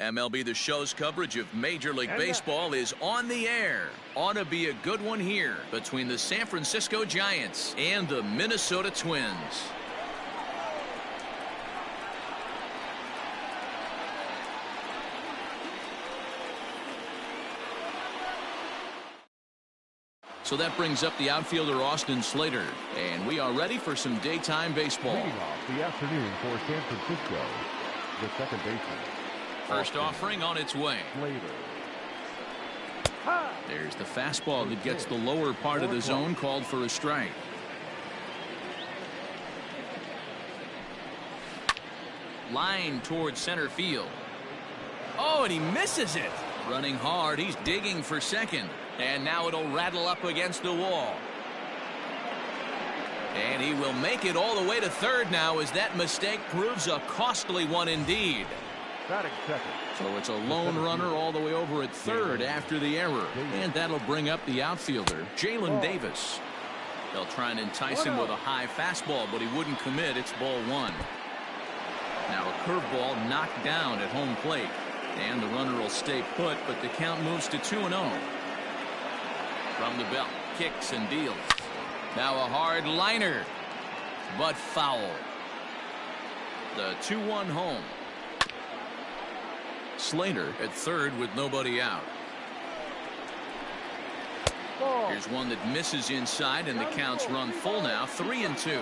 MLB The Show's coverage of Major League Baseball is on the air. Ought to be a good one here between the San Francisco Giants and the Minnesota Twins. So that brings up the outfielder Austin Slater, and we are ready for some daytime baseball. Leading off the afternoon for San Francisco, the second baseman. First offering on its way. There's the fastball that gets the lower part of the zone, called for a strike. Line towards center field. Oh, and he misses it. Running hard, he's digging for second. And now it'll rattle up against the wall. And he will make it all the way to third now, as that mistake proves a costly one indeed. So it's a lone runner all the way over at third after the error. And that'll bring up the outfielder, Jalen Davis. They'll try and entice him with a high fastball, but he wouldn't commit. It's ball one. Now a curveball knocked down at home plate. And the runner will stay put, but the count moves to 2-0. From the belt, kicks and deals. Now a hard liner, but foul. The 2-1 home. Slater at third with nobody out. Here's one that misses inside, and the count's run full now, 3-2.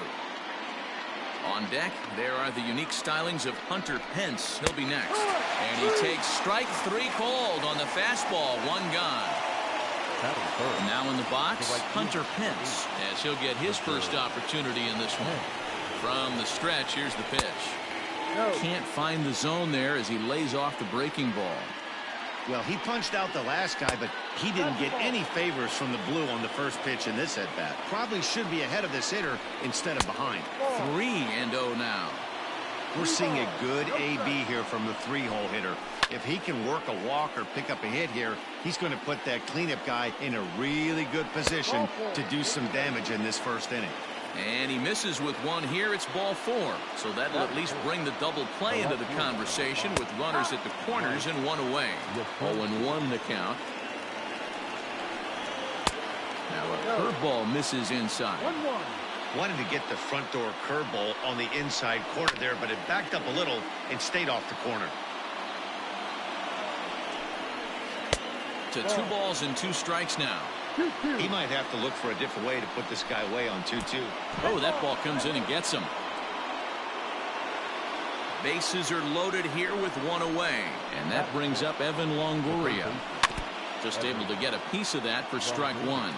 On deck, there are the unique stylings of Hunter Pence. He'll be next. And he takes strike three called on the fastball, one gone. Now in the box, Hunter Pence, as he'll get his first opportunity in this one. From the stretch, here's the pitch. Can't find the zone there as he lays off the breaking ball. Well, he punched out the last guy, but he didn't get any favors from the blue on the first pitch in this at-bat. Probably should be ahead of this hitter instead of behind. 3-0 now. We're seeing a good AB here from the three-hole hitter. If he can work a walk or pick up a hit here, he's going to put that cleanup guy in a really good position to do some damage in this first inning. And he misses with one here. It's ball four. So that'll at least bring the double play into the conversation, with runners at the corners and one away. 0-1 the count. Now a curveball misses inside. Wanted to get the front door curveball on the inside corner there, but it backed up a little and stayed off the corner. To 2 balls and 2 strikes now. He might have to look for a different way to put this guy away on 2-2. Oh, that ball comes in and gets him. Bases are loaded here with one away, and that brings up Evan Longoria. Just able to get a piece of that for strike one.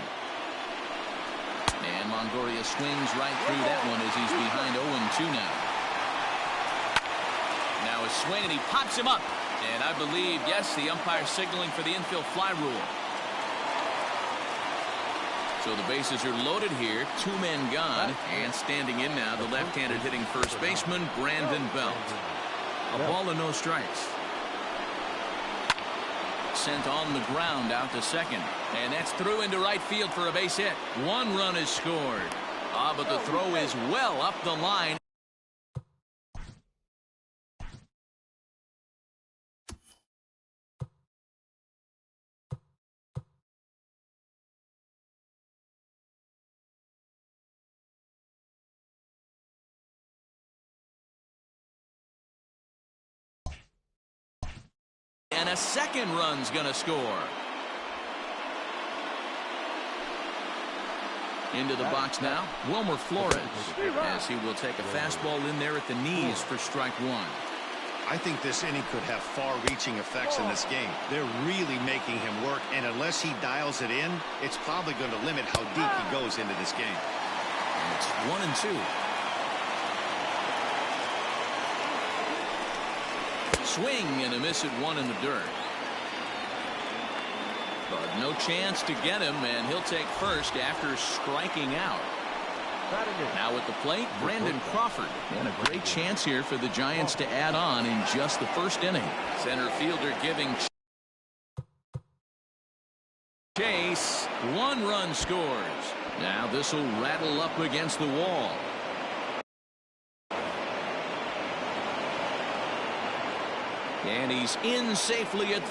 And Longoria swings right through that one as he's behind 0-2 now. Now a swing, and he pops him up. And I believe, yes, the umpire signaling for the infield fly rule. So the bases are loaded here. 2 men gone. And standing in now, the left-handed hitting first baseman, Brandon Belt. A ball and no strikes. Sent on the ground out to second. And that's through into right field for a base hit. 1 run is scored. But the throw is well up the line. And a second run's going to score. Into the box now, Wilmer Flores, as he will take a fastball in there at the knees for strike one. I think this inning could have far-reaching effects in this game. They're really making him work, and unless he dials it in, it's probably going to limit how deep he goes into this game. And it's 1-2. Swing and a miss at one in the dirt. But no chance to get him, and he'll take first after striking out. Now at the plate, Brandon Crawford. And a great chance here for the Giants to add on in just the first inning. Center fielder giving chase. 1 run scores. Now this will rattle up against the wall. And he's in safely at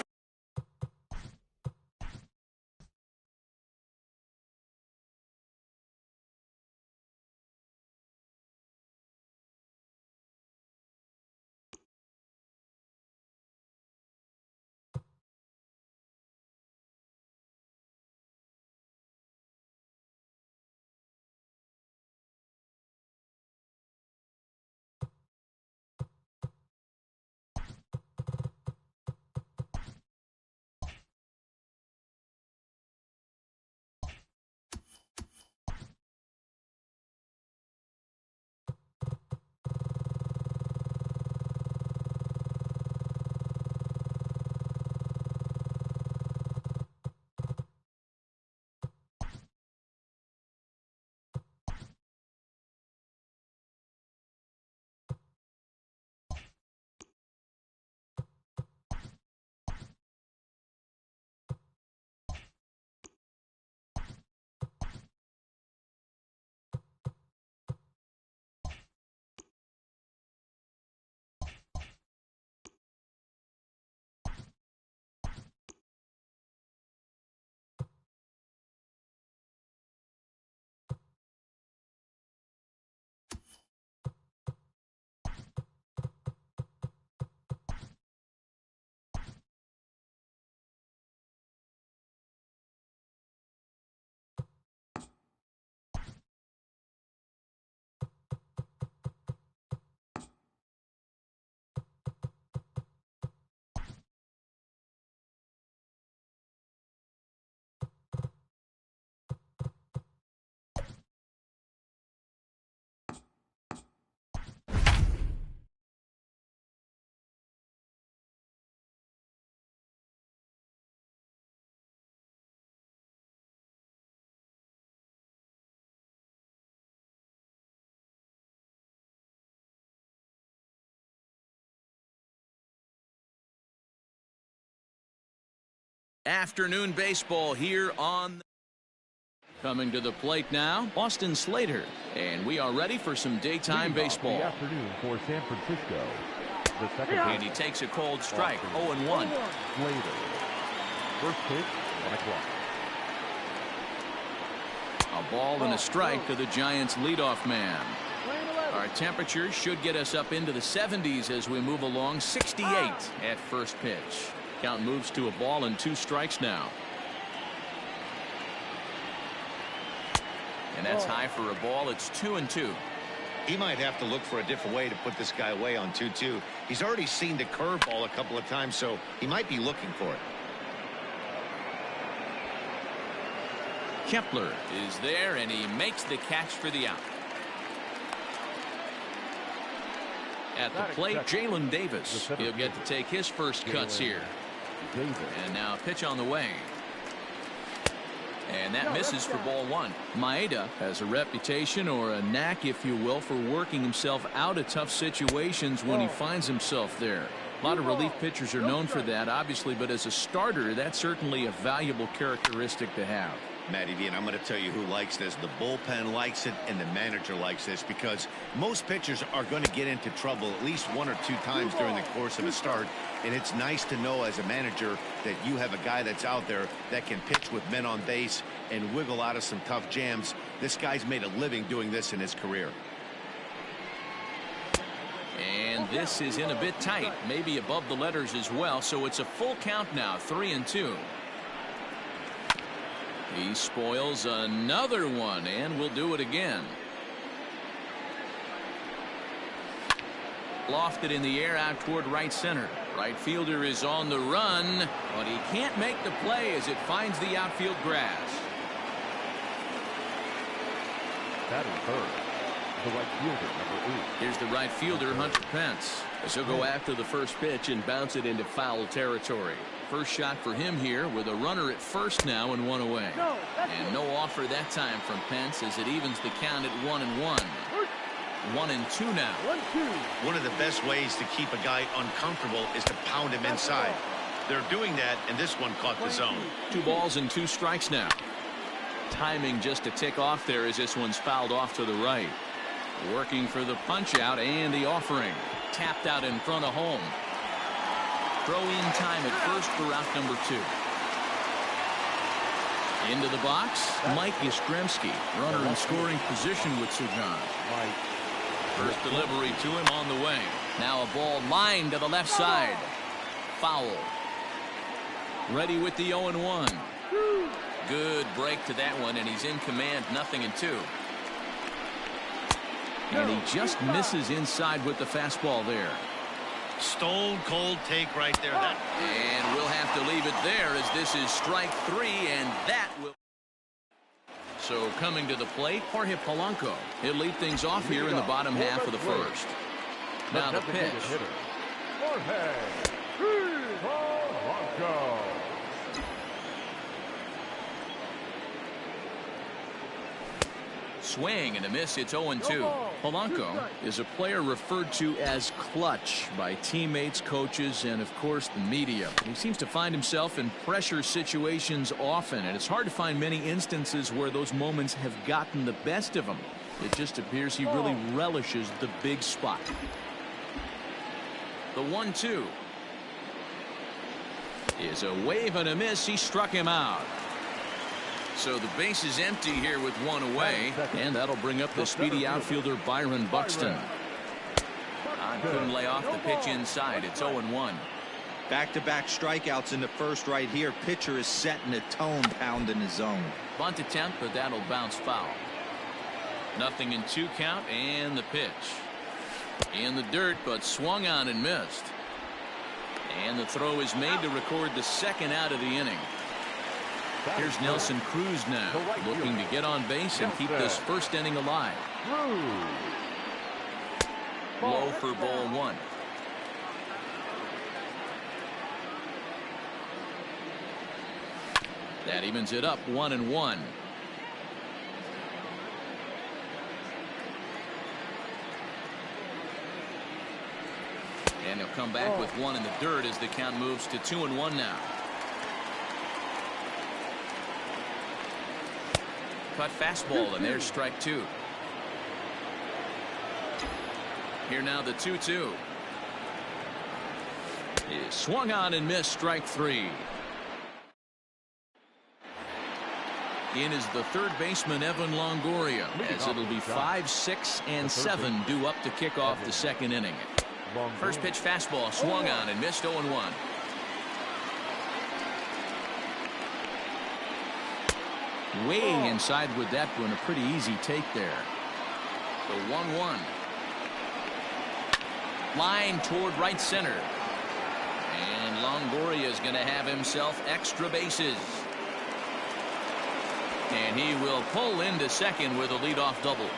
afternoon baseball here on. Coming to the plate now, Austin Slater. And we are ready for some daytime baseball. The afternoon for San Francisco. The second and he takes a cold strike, 0-1. Slater. First pitch, 1 o'clock. A ball and a strike to the Giants' leadoff man. Our temperature should get us up into the 70s as we move along. 68 at first pitch. Count moves to a ball and 2 strikes now. And that's high for a ball. It's 2-2. He might have to look for a different way to put this guy away on 2-2. He's already seen the curveball a couple of times, so he might be looking for it. Kepler is there, and he makes the catch for the out. At the plate, Jalen Davis. He'll get to take his first cuts here. And now a pitch on the way. And that misses for ball 1. Maeda has a reputation, or a knack, if you will, for working himself out of tough situations when he finds himself there. A lot of relief pitchers are known for that, obviously, but as a starter, that's certainly a valuable characteristic to have. Matty V, and I'm going to tell you who likes this. The bullpen likes it, and the manager likes this, because most pitchers are going to get into trouble at least 1 or 2 times during the course of a start. And it's nice to know as a manager that you have a guy that's out there that can pitch with men on base and wiggle out of some tough jams. This guy's made a living doing this in his career. And this is in a bit tight, maybe above the letters as well, so it's a full count now, 3-2. He spoils another one, and will do it again. Lofted in the air out toward right center. Right fielder is on the run, but he can't make the play as it finds the outfield grass. That is third. The right fielder, number 8. Here's the right fielder, Hunter Pence, as he'll go after the first pitch and bounce it into foul territory. First shot for him here with a runner at first now and 1 away. And no offer that time from Pence as it evens the count at 1-1. 1-2 now. 1-2. One of the best ways to keep a guy uncomfortable is to pound him inside. They're doing that, and this one caught the zone. 2 balls and 2 strikes now. Timing just a tick off there as this one's fouled off to the right. Working for the punch out and the offering. Tapped out in front of home. Throw in time at first for out number 2. Into the box, Mike Yastrzemski, runner in scoring position with Sagan. First delivery to him on the way. Now a ball lined to the left side. Foul. Ready with the 0-1. Good break to that one, and he's in command, 0-2. And he just misses inside with the fastball there. Stone cold take right there. And we'll have to leave it there as this is strike 3, and that will. So coming to the plate, Jorge Polanco. He'll lead things off here in the bottom half of the first. Now the pitch. Jorge Polanco. Swing and a miss. It's 0-2. Polanco is a player referred to as clutch by teammates, coaches, and of course the media. He seems to find himself in pressure situations often, and it's hard to find many instances where those moments have gotten the best of him. It just appears he really relishes the big spot. The 1-2 is a wave and a miss. He struck him out. So the base is empty here with 1 away, and that'll bring up the speedy outfielder Byron Buxton. Couldn't lay off the pitch inside. It's 0-1. Back-to-back strikeouts in the first right here. Pitcher is setting a tone, pounding his zone. Bunt attempt, but that'll bounce foul. 0-2 count, and the pitch. In the dirt, but swung on and missed. And the throw is made to record the second out of the inning. Here's Nelson Cruz now, looking to get on base and keep this first inning alive. Low for ball 1. That evens it up, 1-1. And he'll come back with 1 in the dirt as the count moves to 2-1 now. Cut fastball, and there's strike 2. Here now the 2-2. Is swung on and missed, strike 3. In is the third baseman Evan Longoria, as it'll be 5, 6, and 7 due up to kick off the second inning. First pitch fastball swung on and missed, 0-1. Way inside with that one, a pretty easy take there. The 1-1. Line toward right center. And Longoria is going to have himself extra bases. And he will pull into second with a leadoff double.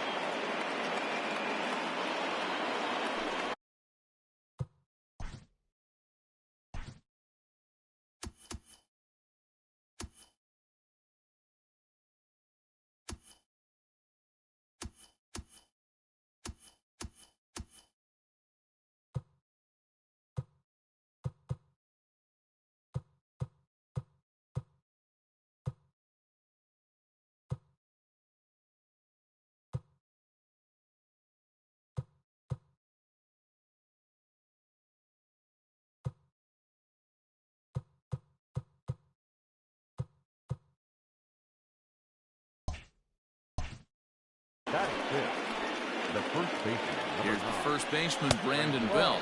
Here's the first baseman, Brandon Belt,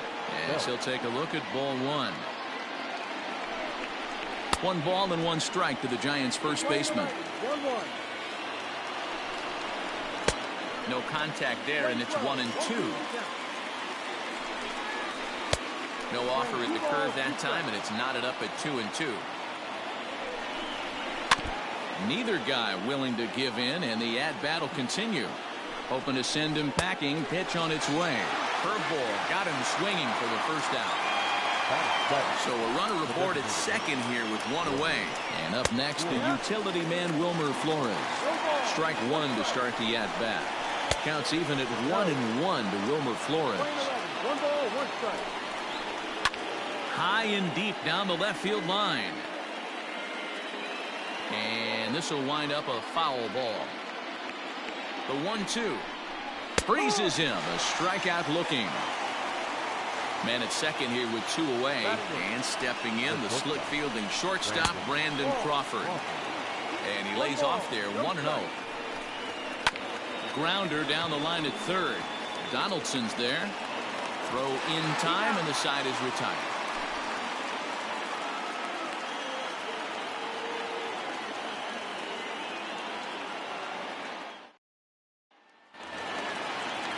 as he'll take a look at ball 1. 1 ball and 1 strike to the Giants' first baseman. No contact there, and it's 1-2. No offer at the curve that time, and it's knotted up at 2-2. Neither guy willing to give in, and the at-bat will continue. Hoping to send him packing. Pitch on its way. Curveball got him swinging for the first out. So a runner aboard at second here with 1 away. And up next, the utility man Wilmer Flores. Strike 1 to start the at-bat. Counts even at 1-1 to Wilmer Flores. 1 ball, 1 strike. High and deep down the left field line. And this will wind up a foul ball. The 1-2 freezes him. A strikeout looking. Man at second here with 2 away. And stepping in, the slick fielding shortstop, Brandon Crawford. And he lays off there, 1-0. Grounder down the line at third. Donaldson's there. Throw in time, and the side is retired.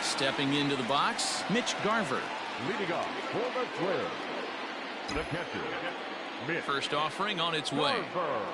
Stepping into the box, Mitch Garver. Leading off for the Twins, the catcher, Mitch. First offering on its way. Garver.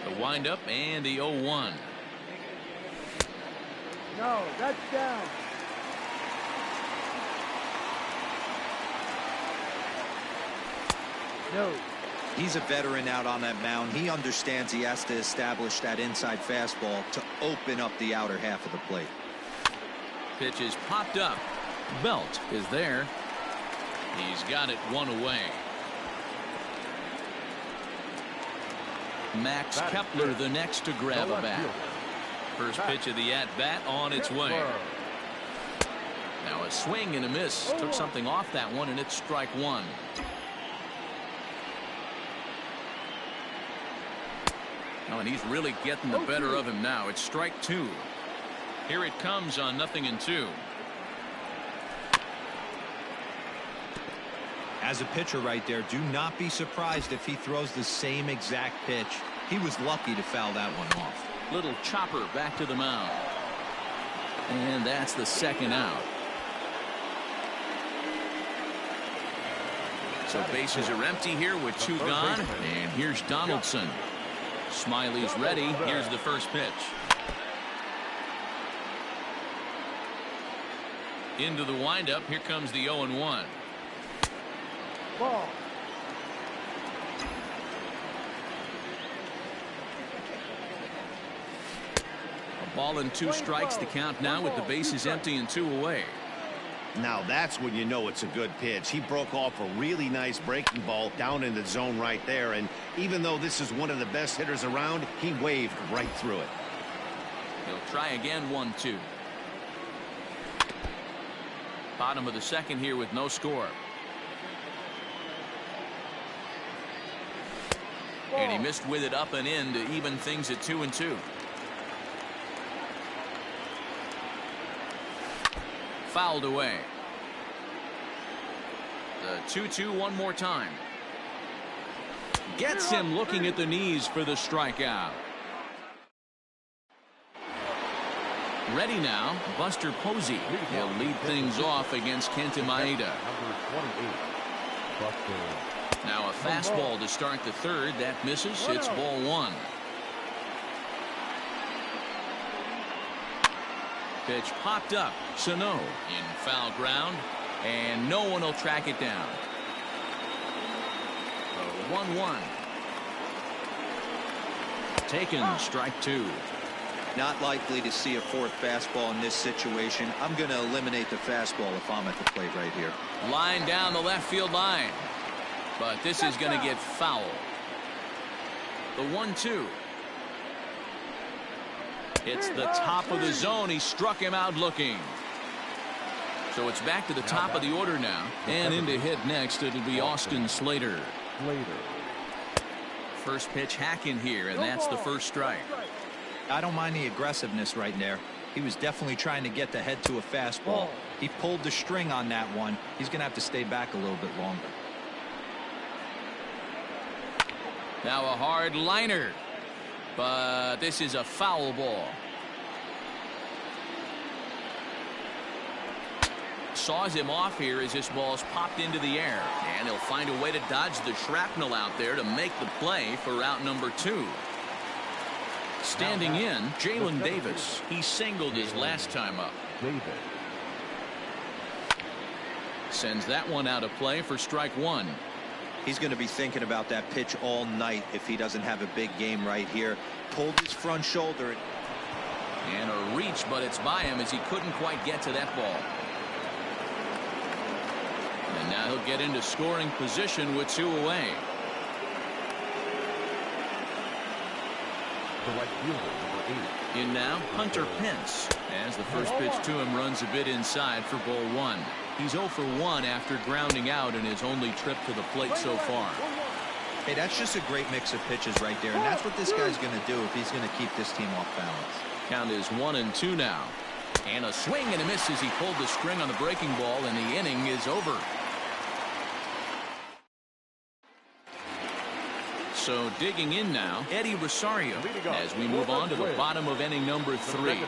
The windup and the 0-1. No, that's down. No. He's a veteran out on that mound. He understands he has to establish that inside fastball to open up the outer half of the plate. Pitch is popped up. Belt is there. He's got it 1 away. Max Kepler the next to grab a bat. First pitch of the at-bat on its way. Now a swing and a miss. Took something off that one, and it's strike 1. Oh, and he's really getting the better of him now. It's strike 2. Here it comes on 0-2. As a pitcher right there, do not be surprised if he throws the same exact pitch. He was lucky to foul that one off. Little chopper back to the mound. And that's the second out. So bases are empty here with 2 gone. And here's Donaldson. Smiley's ready. Here's the first pitch. Into the windup. Here comes the 0-1. Ball. A ball and 2 strikes the count now with the bases empty and 2 away. Now that's when you know it's a good pitch. He broke off a really nice breaking ball down in the zone right there, and even though this is one of the best hitters around, he waved right through it. He'll try again. 1-2. Bottom of the second here with no score. And he missed with it up and in to even things at 2-2. Fouled away. The 2-2 one more time. Gets him looking at the knees for the strikeout. Ready now, Buster Posey. He'll lead things off against Kenta Maeda. Number 28, Buster. Now a fastball to start the third. That misses. It's ball 1. Pitch popped up. Sano in foul ground, and no one will track it down. 1-1. Taken. Strike 2. Not likely to see a 4th fastball in this situation. I'm going to eliminate the fastball if I'm at the plate right here. Line down the left field line. But this is going to get foul. The 1-2. It's the top of the zone. He struck him out looking. So it's back to the top of the order now. And in to hit next, it'll be Austin Slater. First pitch hacking here, and that's the first strike. I don't mind the aggressiveness right there. He was definitely trying to get the head to a fastball. He pulled the string on that one. He's going to have to stay back a little bit longer. Now a hard liner, but this is a foul ball. Saws him off here as this ball's popped into the air, and he'll find a way to dodge the shrapnel out there to make the play for out number 2. Standing in, Jalen Davis. He singled his last time up. Sends that one out of play for strike 1. He's going to be thinking about that pitch all night if he doesn't have a big game right here. Pulled his front shoulder. And a reach, but it's by him as he couldn't quite get to that ball. And now he'll get into scoring position with 2 away. The right fielder, number 8. In now, Hunter Pence, as the first pitch to him runs a bit inside for ball 1. He's 0 for 1 after grounding out in his only trip to the plate so far. Hey, that's just a great mix of pitches right there, and that's what this guy's going to do if he's going to keep this team off balance. Count is 1-2 now. And a swing and a miss as he pulled the string on the breaking ball, and the inning is over. So digging in now, Eddie Rosario, as we move on to the bottom of inning number 3.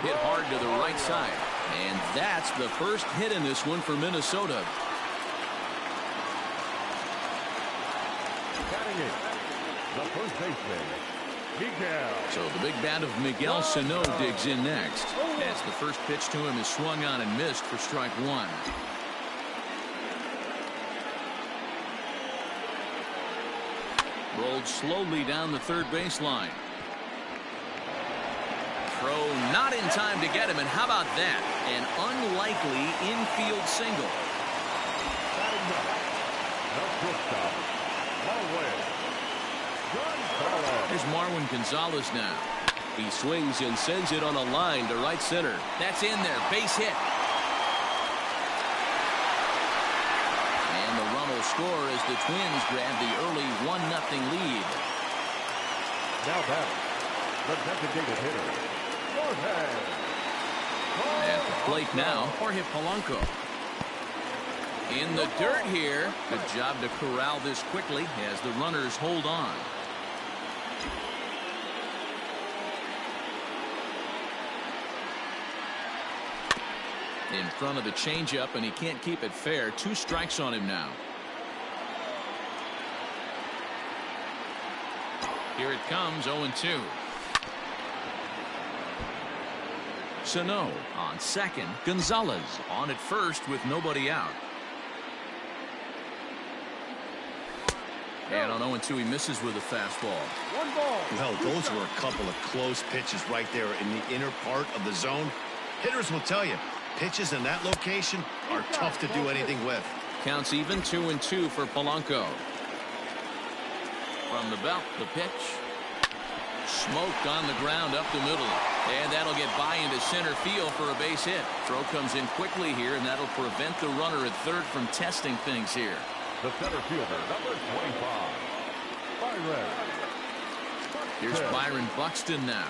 Hit hard to the right side, and that's the first hit in this one for Minnesota. Batting it, the first baseman, Miguel. So the big bat of Miguel Sano digs in next, as the first pitch to him is swung on and missed for strike 1. Rolled slowly down the third baseline. Throw not in time to get him, and how about that? An unlikely infield single. Here's Marwin Gonzalez now. He swings and sends it on a line to right center. That's in there, base hit. And the run will score as the Twins grab the early 1-0 lead. Now back, the designated hitter. At the plate now, Jorge Polanco. In the dirt here. Good job to corral this quickly as the runners hold on. In front of the changeup, and he can't keep it fair. 2 strikes on him now. Here it comes, 0-2. Sano on second. Gonzalez on at first with nobody out. And on 0-2 he misses with a fastball. 1 ball. Well, those were a couple of close pitches right there in the inner part of the zone. Hitters will tell you, pitches in that location are tough to do anything with. Counts even, 2-2 for Polanco. From the belt, the pitch. Smoked on the ground up the middle. And that'll get by into center field for a base hit. Throw comes in quickly here, and that'll prevent the runner at third from testing things here. The center fielder, number 25, Byron. Here's Byron Buxton now,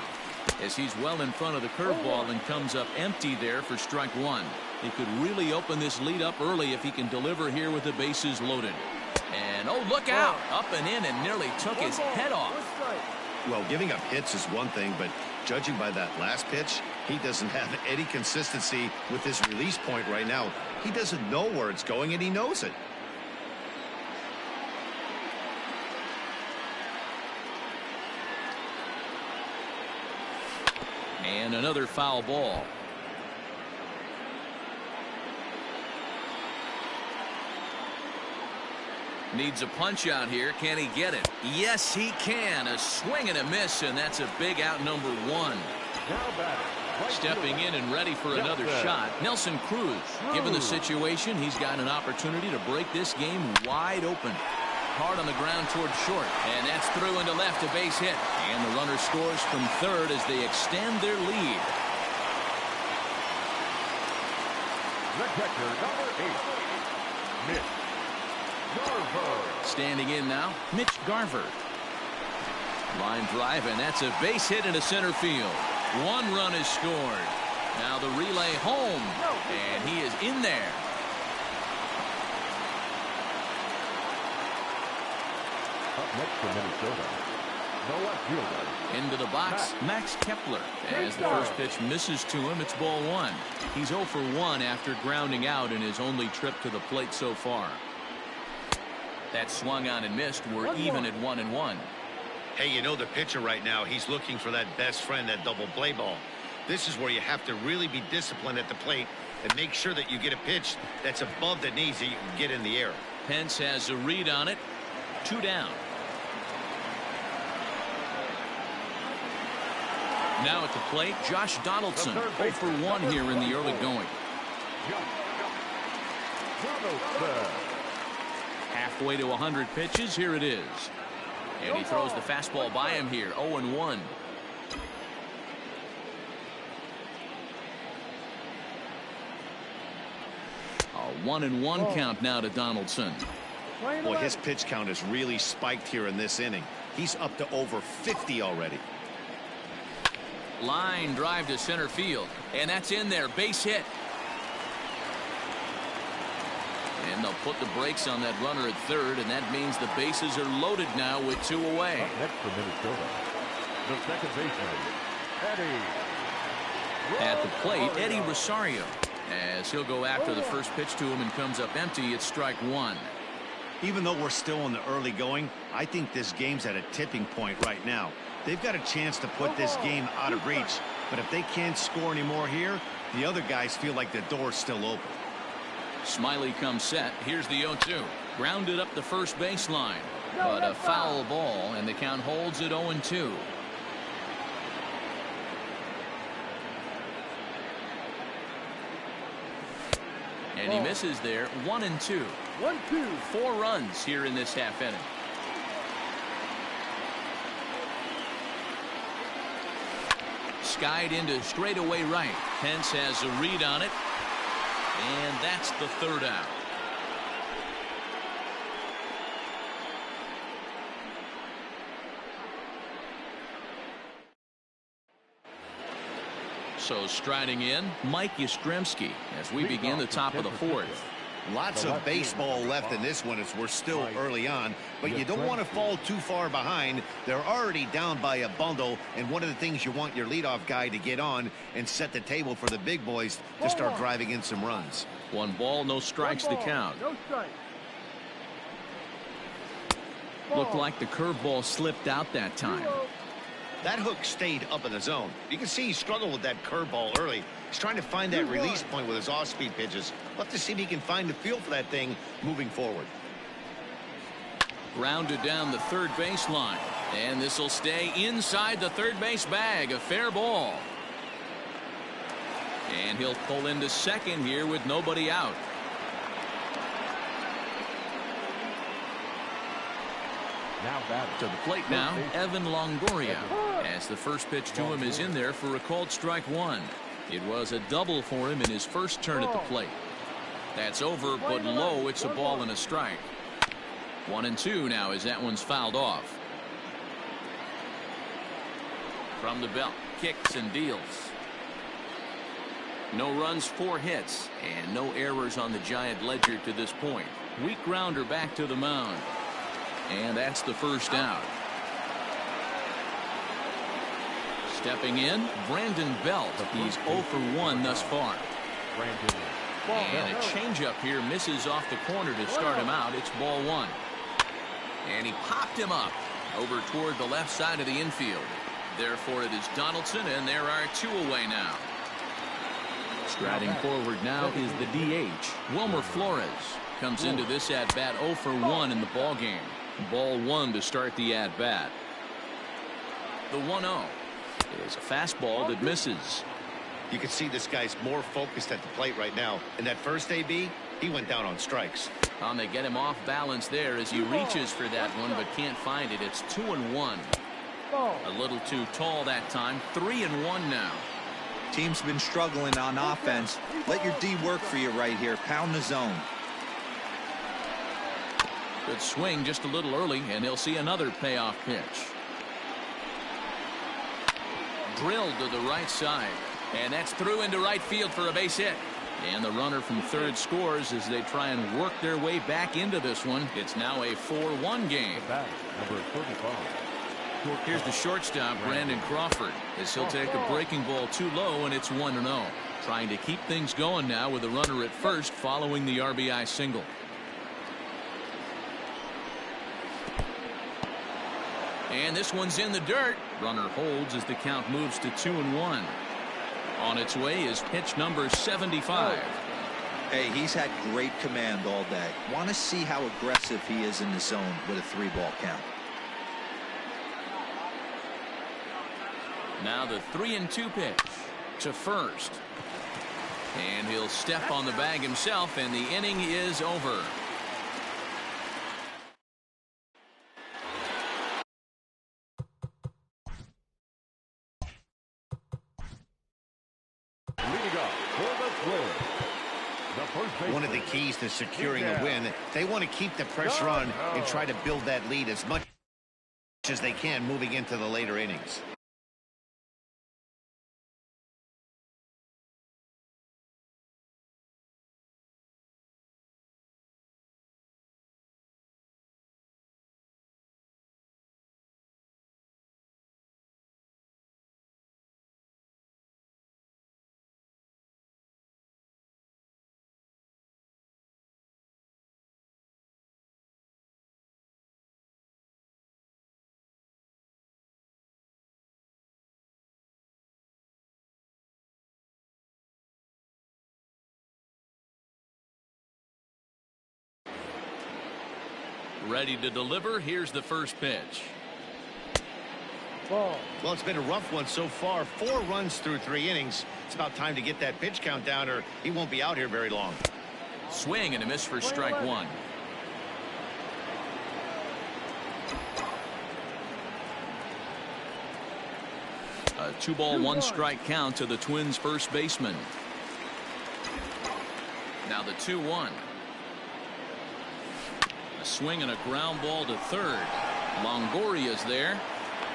as he's well in front of the curveball and comes up empty there for strike 1. He could really open this lead up early if he can deliver here with the bases loaded. And oh, look out! Up and in, and nearly took his head off. Well, giving up hits is one thing, but judging by that last pitch, he doesn't have any consistency with this release point right now. He doesn't know where it's going, and he knows it. And another foul ball. Needs a punch out here. Can he get it? Yes, he can. A swing and a miss, and that's a big out number 1. Stepping in and ready for another shot, Nelson Cruz. Given the situation, he's got an opportunity to break this game wide open. Hard on the ground towards short, and that's through into left, a base hit. And the runner scores from third as they extend their lead. The catcher, number 8, Mitch Garver. Standing in now, Mitch Garver. Line drive, and that's a base hit into center field. 1 run is scored. Now the relay home, and he is in there. Up next for Minnesota, the left fielder. Into the box, Max Kepler. As the first pitch misses to him, it's ball 1. He's 0 for 1 after grounding out in his only trip to the plate so far. That swung on and missed. We're even at 1-1. Hey, you know the pitcher right now, he's looking for that best friend, that double play ball. This is where you have to really be disciplined at the plate and make sure that you get a pitch that's above the knees that you can get in the air. Pence has a read on it. 2 down. Now at the plate, Josh Donaldson. 0 for 1 here in the early going. Halfway to 100 pitches. Here it is. And he throws the fastball by him here. 0-1. A 1-1 count now to Donaldson. Boy, his pitch count has really spiked here in this inning. He's up to over 50 already. Line drive to center field. And that's in there. Base hit. And they'll put the brakes on that runner at third, and that means the bases are loaded now with 2 away. Up next for Minnesota, the second baseman, Eddie. At the plate, Eddie Rosario. As he'll go after the first pitch to him and comes up empty, it's strike 1. Even though we're still in the early going, I think this game's at a tipping point right now. They've got a chance to put this game out of reach, but if they can't score anymore here, the other guys feel like the door's still open. Smiley comes set. Here's the 0-2. Grounded up the first baseline. But a foul ball, and the count holds at 0-2. And he misses there. 1-2. 1-2. 4 runs here in this half inning. Skied into straightaway right. Pence has a read on it. And that's the 3rd out. So striding in, Mike Yastrzemski as we begin the top of the 4th. Lots of baseball left in this one as we're still early on, but you don't want to fall too far behind. They're already down by a bundle, and one of the things you want your leadoff guy to get on and set the table for the big boys to start driving in some runs. 1 ball, no strikes to count. No strike. Looked like the curveball slipped out that time. That hook stayed up in the zone. You can see he struggled with that curveball early. He's trying to find that release point with his off-speed pitches. We'll have to see if he can find the feel for that thing moving forward. Grounded down the third baseline. And this will stay inside the third base bag. A fair ball. And he'll pull into second here with nobody out. Now batting to the plate now, Evan Longoria. As the first pitch to him is in there for a called strike 1. It was a double for him in his first turn at the plate. That's over, but low. It's a ball and a strike. 1-2 now as that one's fouled off. From the belt, kicks and deals. No runs, 4 hits, and no errors on the Giant ledger to this point. Weak grounder back to the mound. And that's the first out. Stepping in, Brandon Belt. He's 0 for 1 thus far. And a changeup here misses off the corner to start him out. It's ball 1. And he popped him up over toward the left side of the infield. Therefore, it is Donaldson, and there are 2 away now. Striding forward now is the DH. Wilmer Flores comes into this at-bat 0 for 1 in the ballgame. Ball 1 to start the at-bat. The 1-0 is a fastball that misses. You can see this guy's more focused at the plate right now. In that first AB, he went down on strikes. They get him off balance there as he reaches for that one but can't find it. It's 2-1. A little too tall that time. 3-1 now. Team's been struggling on offense. Let your D work for you right here. Pound the zone. Good swing just a little early, and he'll see another payoff pitch. drilled to the right side. And that's through into right field for a base hit. And the runner from third scores as they try and work their way back into this one. It's now a 4-1 game. Number 35. Here's the shortstop, Brandon Crawford, as he'll take a breaking ball too low, and it's 1-0. Trying to keep things going now with a runner at first following the RBI single. And this one's in the dirt. Runner holds as the count moves to 2-1. On its way is pitch number 75. Hey, he's had great command all day. Want to see how aggressive he is in the zone with a 3-ball count. Now the 3-2 pitch to first. And he'll step on the bag himself, and the inning is over. One of the keys to securing a win, they want to keep the pressure on and try to build that lead as much as they can moving into the later innings. Ready to deliver. Here's the first pitch. Well, it's been a rough one so far. 4 runs through 3 innings. It's about time to get that pitch count down, or he won't be out here very long. Swing and a miss for strike 1. A 2-ball, 1-strike count to the Twins' first baseman. Now the 2-1. A swing and a ground ball to third. Longoria's there.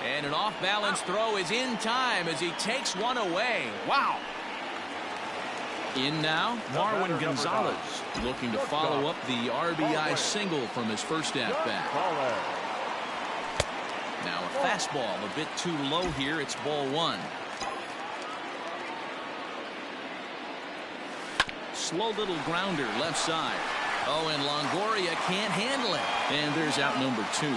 And an off-balance throw is in time as he takes one away. Wow. In now, Marwin Gonzalez looking to follow up the RBI single from his first at-bat. Now a fastball a bit too low here. It's ball 1. Slow little grounder left side. Oh, and Longoria can't handle it. And there's out number 2.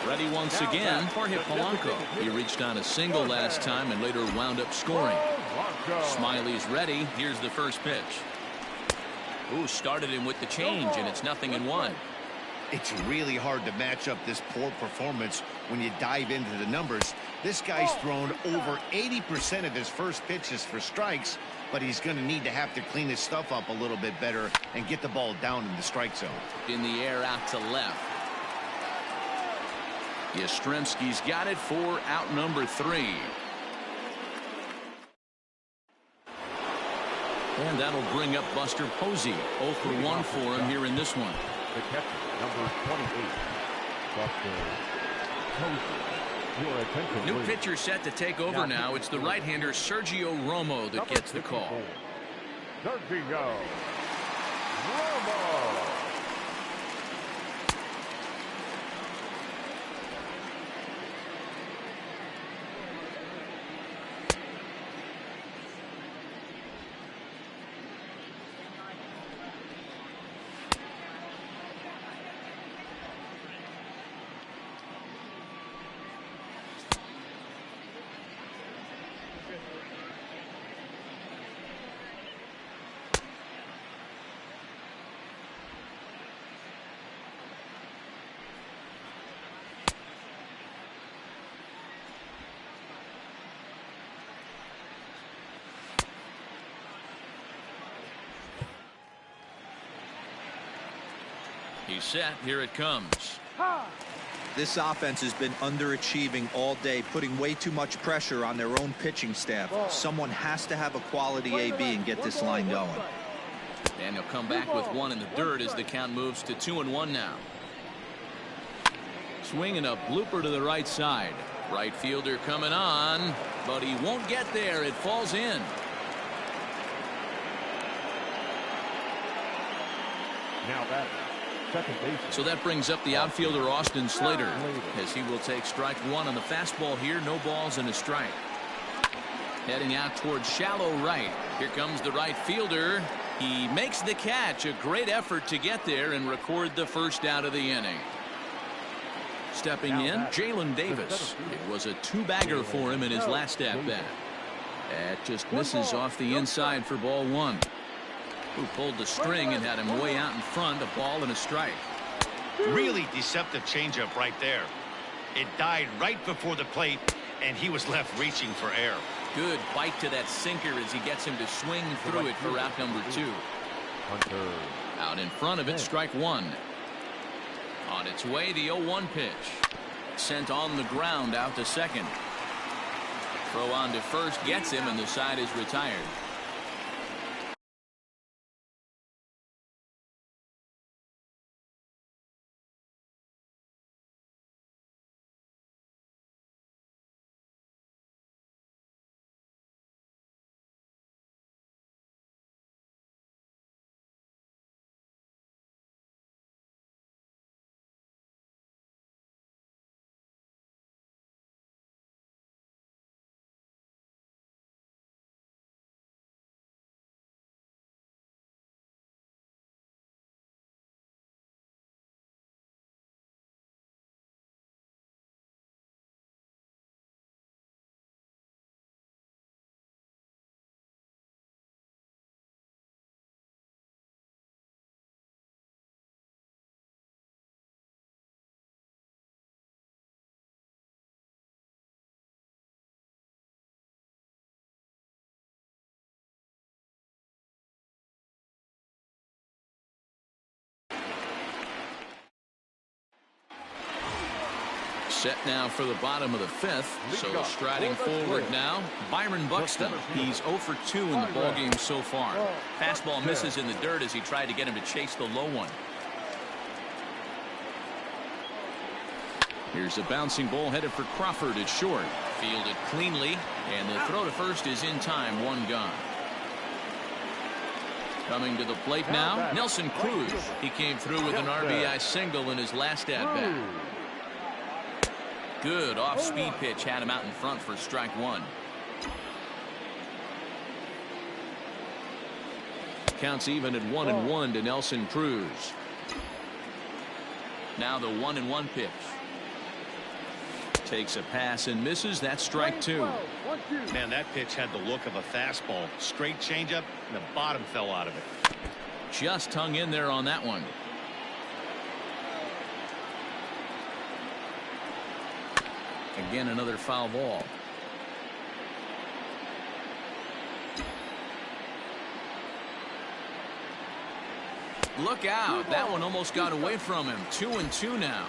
Ready once again for Polanco. He reached on a single last time and later wound up scoring. Smiley's ready. Here's the first pitch. Ooh, started him with the change, and it's 0-1. It's really hard to match up this poor performance when you dive into the numbers. This guy's thrown over 80% of his first pitches for strikes, but he's going to need to have to clean his stuff up a little bit better and get the ball down in the strike zone. In the air out to left. Yastrzemski's got it for out number 3. And that'll bring up Buster Posey. 0 for 1 for him here in this one. The catcher, number 28, Buster Posey. Your attention, New please. pitcher set to take over now. It's the right-hander Sergio Romo that gets the call. Sergio Romo. He's set. Here it comes. This offense has been underachieving all day, putting way too much pressure on their own pitching staff. Someone has to have a quality AB and get this line going. And he'll come back with 1 in the dirt as the count moves to 2-1 now. Swinging a blooper to the right side. Right fielder coming on, but he won't get there. It falls in. Now batting, second baseman. So that brings up the outfielder Austin Slater, as he will take strike one on the fastball here. No balls and a strike. Heading out towards shallow right. Here comes the right fielder. He makes the catch. A great effort to get there and record the first out of the inning. Stepping in, Jalen Davis. It was a two-bagger for him in his last at-bat. That just misses off the inside for ball one. Who pulled the string and had him way out in front, a ball and a strike. Really deceptive changeup right there. It died right before the plate, and he was left reaching for air. Good bite to that sinker as he gets him to swing through it for out number two. Hunter. Out in front of it, strike one. On its way, the 0-1 pitch. Sent on the ground out to second. Throw on to first gets him, and the side is retired. Set now for the bottom of the fifth. So striding forward now, Byron Buxton. He's 0 for 2 in the ballgame so far. Fastball misses in the dirt as he tried to get him to chase the low one. Here's a bouncing ball headed for Crawford at short. Fielded cleanly, and the throw to first is in time. One gone. Coming to the plate now, Nelson Cruz. He came through with an RBI single in his last at-bat. Good off-speed pitch had him out in front for strike one. Counts even at 1-1 to Nelson Cruz. Now the 1-1 pitch. Takes a pass and misses. That's strike two. Man, that pitch had the look of a fastball. Straight changeup, and the bottom fell out of it. Just hung in there on that one. Again, another foul ball. Look out. That one almost got away from him. 2-2 now.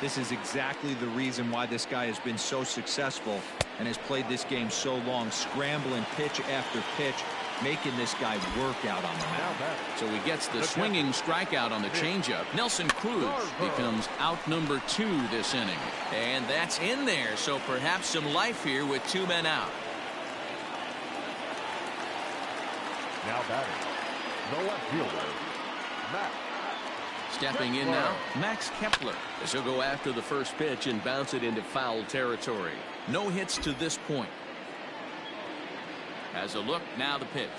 This is exactly the reason why this guy has been so successful and has played this game so long, scrambling pitch after pitch, making this guy work out on the mound. So he gets the swinging strikeout on the changeup. Nelson Cruz becomes out number 2 this inning. And that's in there, so perhaps some life here with 2 men out. Now batting, the left fielder, Max. Stepping in now, Max Kepler, as he'll go after the first pitch and bounce it into foul territory. No hits to this point. As a look, now the pitch.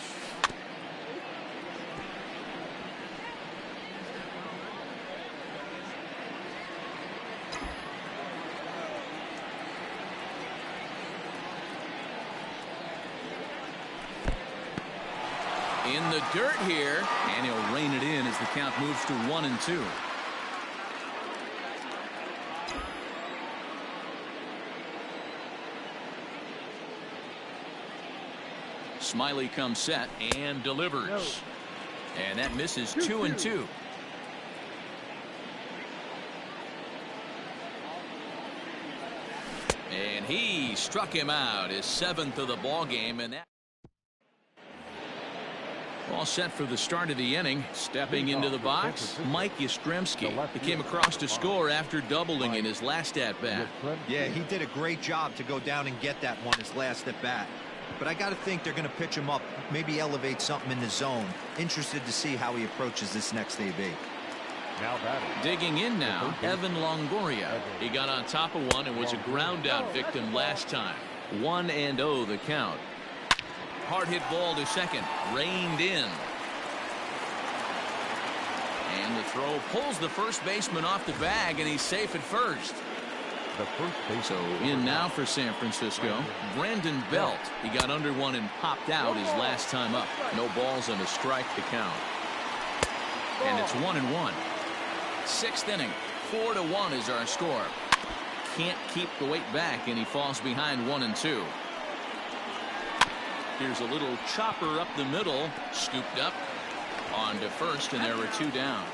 In the dirt here, and he'll rein it in as the count moves to 1-2. Smiley comes set and delivers. And that misses 2-2. And he struck him out, his 7th of the ball game, and that All set for the start of the inning. Stepping into the box, Mike Yastrzemski. He came across to score after doubling in his last at-bat. Yeah, he did a great job to go down and get that one his last at-bat. But I got to think they're going to pitch him up, maybe elevate something in the zone. Interested to see how he approaches this next AB. Now batting. Digging in now, Evan Longoria. He got on top of one and was a ground out victim last time. 1-0 the count. Hard hit ball to second, reined in. And the throw pulls the first baseman off the bag, and he's safe at first. So in now for San Francisco, Brandon Belt. He got under one and popped out his last time up. No balls and a strike to count. And it's 1-1. Sixth inning, 4-1 is our score. Can't keep the weight back, and he falls behind 1-2. Here's a little chopper up the middle, scooped up on to first, and there were 2 down.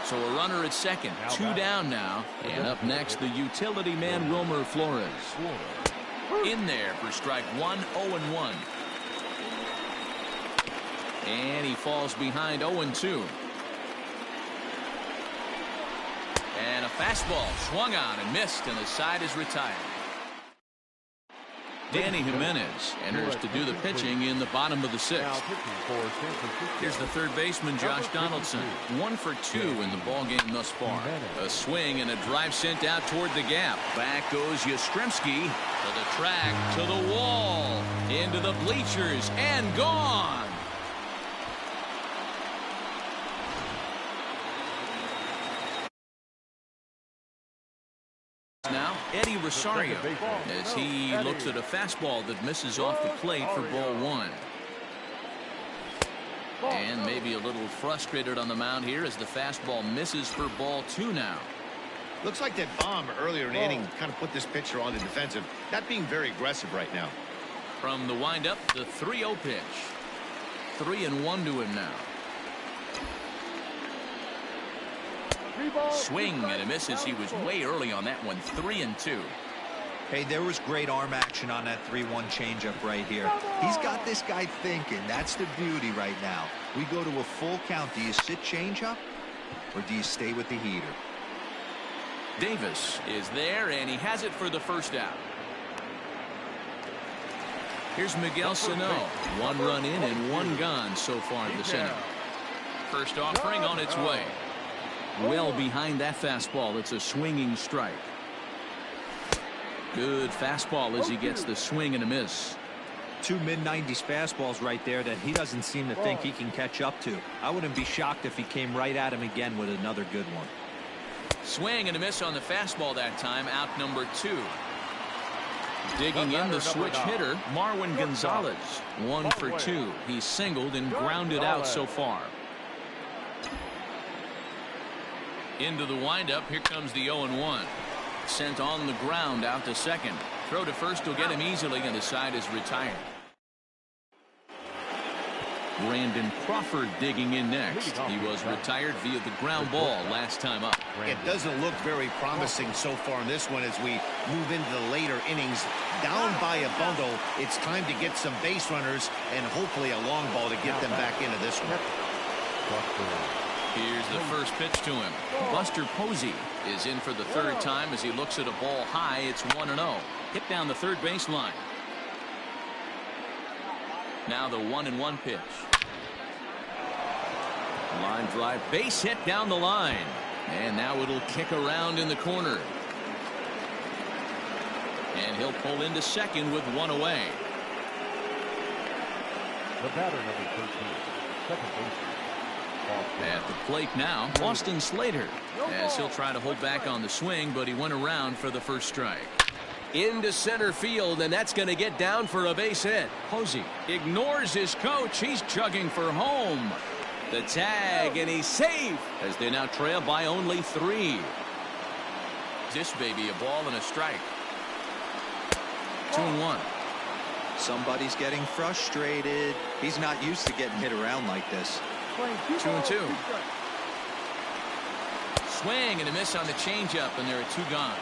So a runner at second, 2 down now, and up next the utility man Wilmer Flores. In there for strike 1, 0-1. And he falls behind 0-2. And a fastball swung on and missed, and the side is retired. Danny Jimenez enters to do the pitching in the bottom of the 6th. Here's the third baseman, Josh Donaldson. 1 for 2 in the ballgame thus far. A swing and a drive sent out toward the gap. Back goes Yastrzemski to the track, to the wall, into the bleachers, and gone. Now Eddie Rosario as he looks at a fastball that misses off the plate for ball 1. And maybe a little frustrated on the mound here as the fastball misses for ball 2 now. Looks like that bomb earlier in the inning kind of put this pitcher on the defensive, not being very aggressive right now. From the windup, the 3-0 pitch. 3-1 to him now. Swing and a miss as he was way early on that one. 3-2. Hey, there was great arm action on that 3-1 changeup right here. He's got this guy thinking. That's the beauty right now. We go to a full count. Do you sit changeup or do you stay with the heater? Davis is there, and he has it for the first out. Here's Miguel Sano. 1 run in and 1 gone so far this inning. First offering on its way. Well behind that fastball. It's a swinging strike. Good fastball as he gets the swing and a miss. 2 mid-90s fastballs right there that he doesn't seem to think he can catch up to. I wouldn't be shocked if he came right at him again with another good one. Swing and a miss on the fastball that time. Out number 2. Digging in the switch hitter, Marwin Gonzalez. 1 for 2. He's singled and grounded out so far. Into the windup. Here comes the 0-1. Sent on the ground out to second. Throw to first will get him easily, and the side is retired. Brandon Crawford digging in next. He was retired via the ground ball last time up. It doesn't look very promising so far in this one as we move into the later innings. Down by a bundle, it's time to get some base runners and hopefully a long ball to get them back into this one. Here's the first pitch to him. Buster Posey is in for the 3rd time as he looks at a ball high. It's 1-0. Hit down the third baseline. Now the 1-1 pitch. Line drive, base hit down the line. And now it'll kick around in the corner. And he'll pull into second with 1 away. The batter number 13, second baseman. At the plate now, Austin Slater, as he'll try to hold back on the swing, but he went around for the first strike. Into center field, and that's going to get down for a base hit. Posey ignores his coach. He's chugging for home. The tag, and he's safe as they now trail by only 3. This baby, a ball and a strike. 2-1. Somebody's getting frustrated. He's not used to getting hit around like this. 2-2. Swing and a miss on the changeup, and there are 2 gone.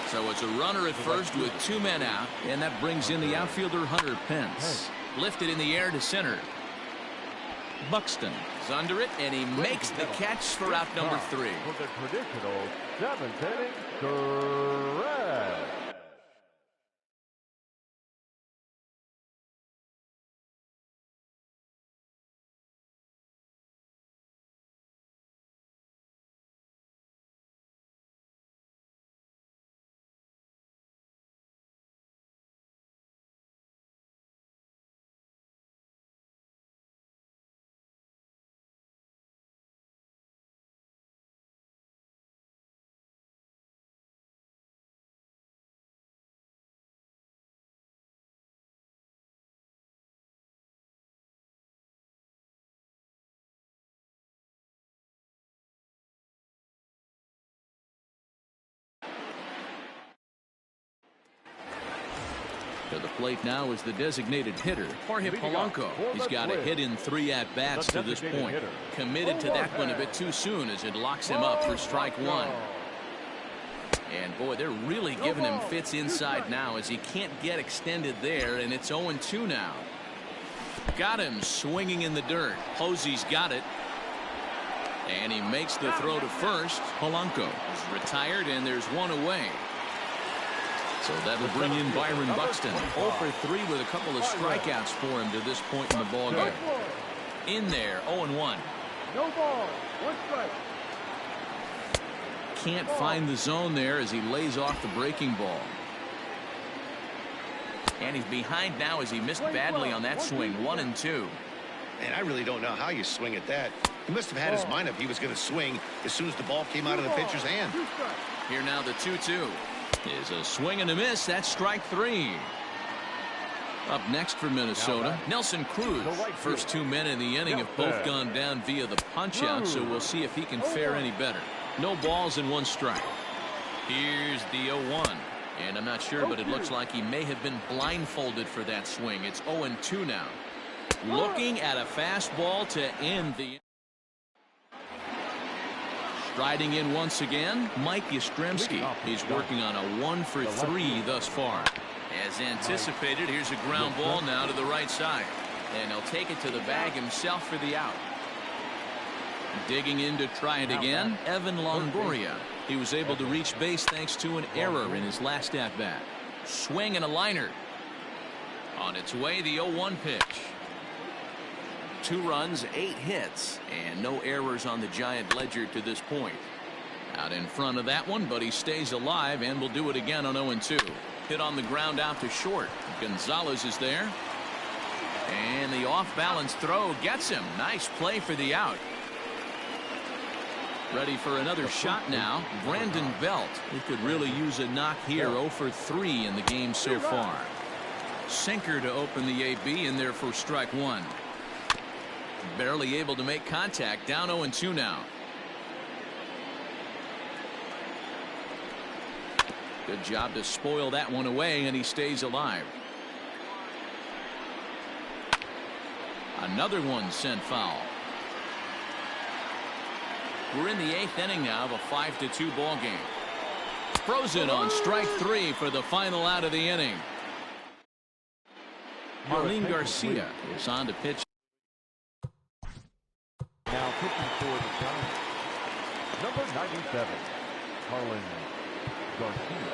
So it's a runner at first with 2 men out, and that brings in the outfielder Hunter Pence. Lifted in the air to center. Buxton is under it, and he makes the catch for out number 3. For the traditional 7th inning, correct. To the plate now is the designated hitter, Jorge Polanco. He's got a hit in 3 at-bats to this point. Committed to that one a bit too soon as it locks him up for strike 1. And boy, they're really giving him fits inside now as he can't get extended there, and it's 0-2 now. Got him swinging in the dirt. Posey's got it. And he makes the throw to first. Polanco is retired, and there's one away. So that'll bring in Byron Buxton. 0 for 3 with a couple of strikeouts for him to this point in the ballgame. In there, 0-1. No ball. 1 strike. Can't find the zone there as he lays off the breaking ball. And he's behind now as he missed badly on that swing. 1-2. And I really don't know how you swing at that. He must have had his mind up he was going to swing as soon as the ball came out of the pitcher's hand. Here now the 2-2 is a swing and a miss. That's strike 3. Up next for Minnesota, Nelson Cruz. First 2 men in the inning have both gone down via the punch out, so we'll see if he can fare any better. No balls and 1 strike. Here's the 0-1. And I'm not sure, but it looks like he may have been blindfolded for that swing. It's 0-2 now. Looking at a fastball to end the. Striding in once again, Mike Yastrzemski. He's working on a 1 for 3 thus far. As anticipated, here's a ground ball now to the right side. And he'll take it to the bag himself for the out. Digging in to try it again, Evan Longoria. He was able to reach base thanks to an error in his last at-bat. Swing and a liner. On its way, the 0-1 pitch. 2 runs, 8 hits, and no errors on the Giant ledger to this point. Out in front of that one, but he stays alive and will do it again on 0-2. Hit on the ground out to short. Gonzalez is there. And the off-balance throw gets him. Nice play for the out. Ready for another shot now. Brandon Belt. He could really use a knock here. 0 for 3 in the game so far. Sinker to open the AB in there for strike 1. Barely able to make contact. Down 0-2 now. Good job to spoil that one away, and he stays alive. Another one sent foul. We're in the 8th inning now of a 5-2 ball game. Frozen on strike 3 for the final out of the inning. Marlene Garcia is on to pitch. Now pitching for the Giants, number 97, Marlene Garcia.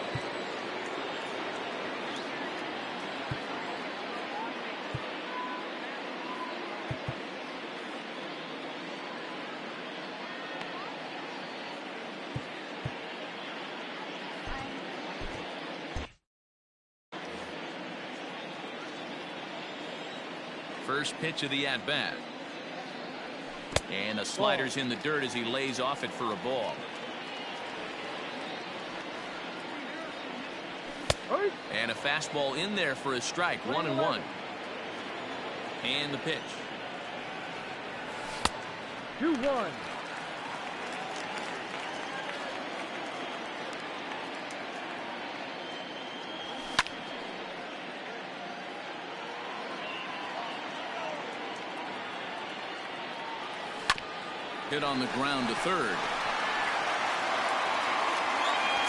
First pitch of the at-bat. And the slider's in the dirt as he lays off it for a ball. And a fastball in there for a strike. 1-1. And the pitch. 2-1. Hit on the ground to third.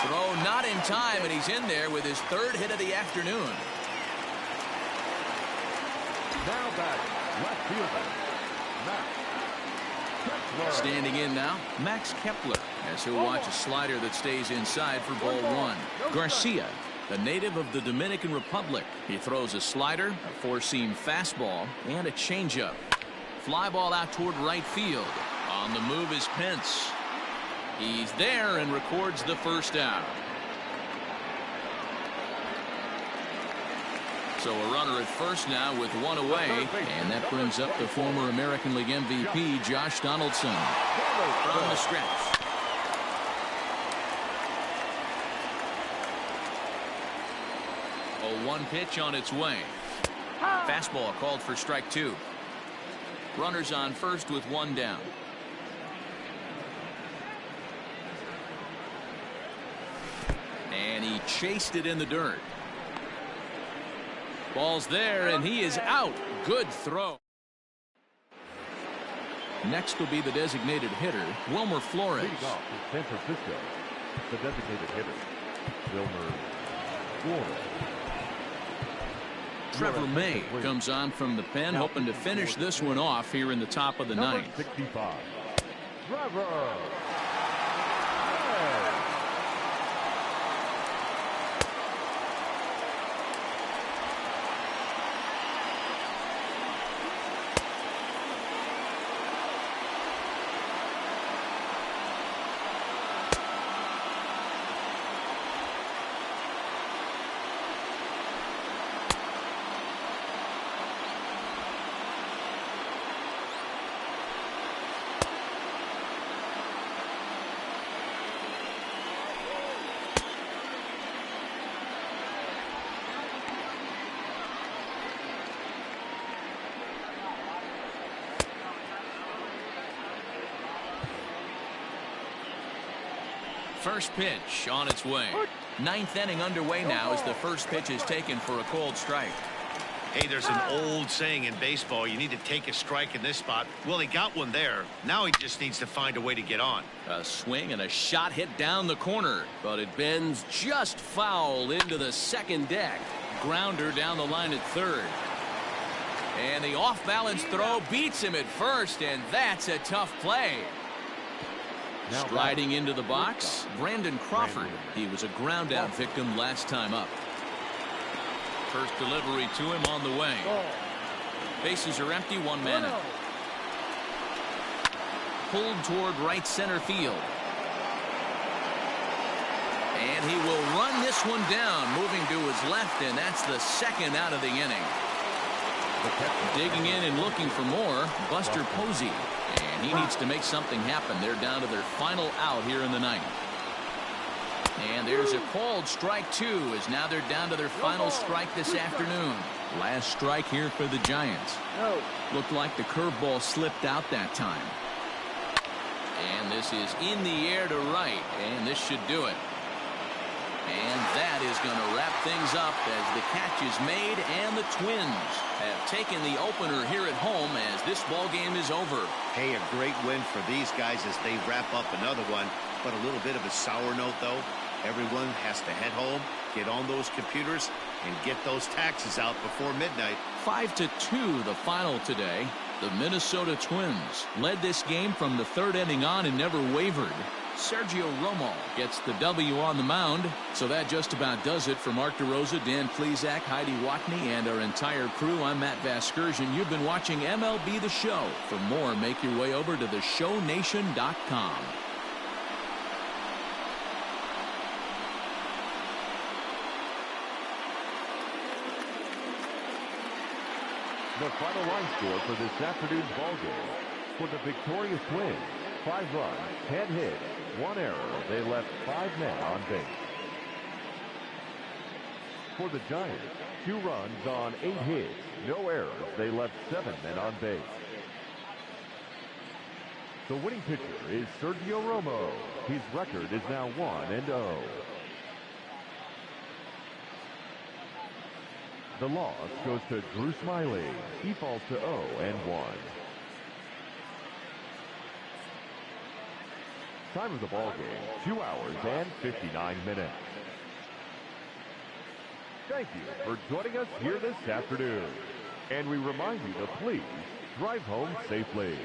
Throw not in time, and he's in there with his 3rd hit of the afternoon. Now batting, left fielder, Max Kepler. Standing in now, Max Kepler, as he'll watch a slider that stays inside for ball one. Garcia, the native of the Dominican Republic. He throws a slider, a four-seam fastball, and a changeup. Fly ball out toward right field. On the move is Pence. He's there and records the first out. So a runner at first now with one away, and that brings up the former American League MVP, Josh Donaldson, from the stretch. A 1 pitch on its way. Fastball called for strike two. Runners on first with one down. And he chased it in the dirt. Ball's there, and he is out. Good throw. Next will be the designated hitter, Wilmer Flores. Leading off is San Francisco, the designated hitter, Wilmer Flores. Trevor May comes on from the pen, hoping to finish this one off here in the top of the ninth. 65. Trevor. First pitch on its way. Ninth inning underway now as the first pitch is taken for a called strike. Hey, there's an old saying in baseball, you need to take a strike in this spot. Well, he got one there. Now he just needs to find a way to get on. A swing and a shot hit down the corner, but it bends just foul into the second deck. Grounder down the line at third. And the off-balance throw beats him at first, and that's a tough play. Striding into the box, Brandon Crawford. He was a ground-out victim last time up. First delivery to him on the way. Bases are empty, one man out. Pulled toward right center field. And he will run this one down, moving to his left, and that's the second out of the inning. Digging in and looking for more, Buster Posey. And he needs to make something happen. They're down to their final out here in the ninth. And there's a called strike two, as now they're down to their final strike this afternoon. Last strike here for the Giants. Looked like the curveball slipped out that time. And this is in the air to right, and this should do it. And that is going to wrap things up as the catch is made, and the Twins have taken the opener here at home as this ball game is over. Hey, a great win for these guys as they wrap up another one. But a little bit of a sour note, though. Everyone has to head home, get on those computers, and get those taxes out before midnight. 5-2 the final today. The Minnesota Twins led this game from the third inning on and never wavered. Sergio Romo gets the W on the mound. So that just about does it for Mark DeRosa, Dan Plesac, Heidi Watney, and our entire crew. I'm Matt Vasgersian. You've been watching MLB The Show. For more, make your way over to theshownation.com. The final line score for this afternoon's ball game. For the victorious Twins, 5 runs, 10 hits, 1 error. They left 5 men on base. For the Giants, 2 runs on 8 hits, no errors. They left 7 men on base. The winning pitcher is Sergio Romo. His record is now 1-0. The loss goes to Drew Smiley. He falls to 0-1. Time of the ball game, 2 hours and 59 minutes. Thank you for joining us here this afternoon. And we remind you to please drive home safely.